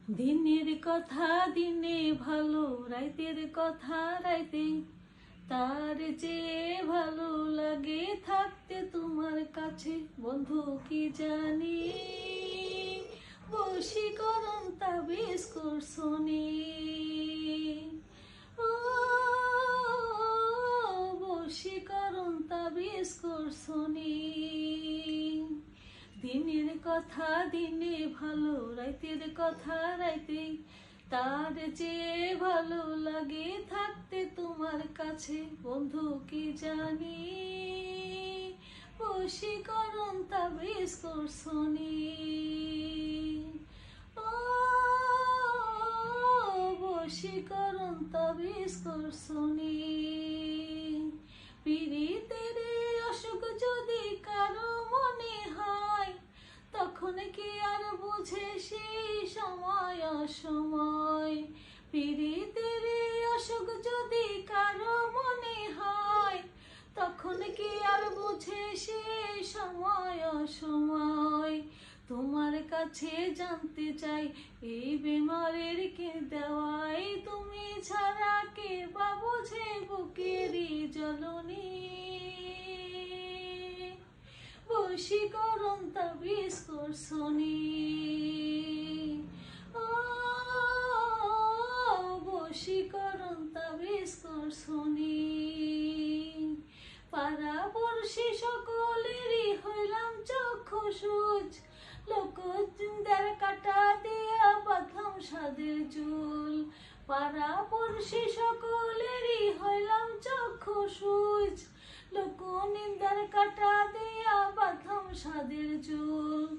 দিনের কথা দিনে ভালো, রাইতের কথা রাইতে, তার যে ভালো লাগে থাকতে তোমার কাছে। বন্ধু কি জানি বশীকরণ তাবিজ করছনি, ও বশীকরণ তাবিজ করছনি। দিনের কথা দিনে ভালো, রাইতের কথা রাইতে, তার যে ভালো লাগে থাকতে তোমার কাছে। বন্ধু কি জানি বশীকরণ তাবিজ করছনি, ও বশীকরণ তাবিজ করছনি। পীড়িতের অসুখ যদি কারো মনে হয়, তখন কি আর বুঝে সেই সময় অসময়। পীড়িতের অসুখ যদি কারো মনে হয়, তখন কি আর বুঝে সেই সময় অসময়। তোমার কাছে জানতে চাই এই বেমারের কে দেওয়াই, তুমি ছাড়া কে বা বোঝে বুকেরই জ্বলনি। বশীকরণ তাবিজ করছনি, ও বশীকরণ তাবিজ করছনি। পাড়াপড়শি সকলেরই হইলাম চক্ষু সূজ, লোকদের কাটা দিয়া বাঁধলাম সাদের চুল। পাড়াপড়শি সকলেরই হইলাম চক্ষু সূজ, লোকনিন্দার কাটা দিয়া বাঁধলাম সাদের চুল।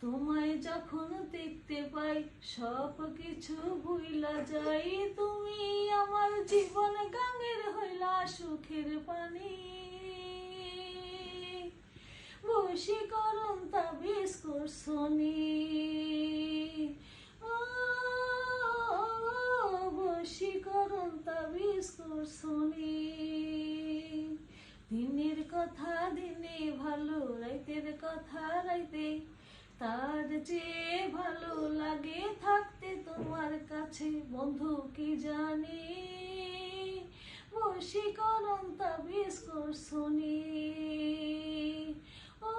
তোমায় যখন দেখতে পাই সব কিছু ভুইলা যাই, তুমি আমার জীবন গাঙের হইলা সুখের পানি। বশীকরণ তাবিজ করছনি, ও বশীকরণ তাবিজ করছনি। দিনের কথা দিনে ভালো, রাইতের কথা রাইতে, তার যে ভালো লাগে থাকতে তোমার কাছে। বন্ধু কি জানি বশীকরণ তাবিজ করছনি, ও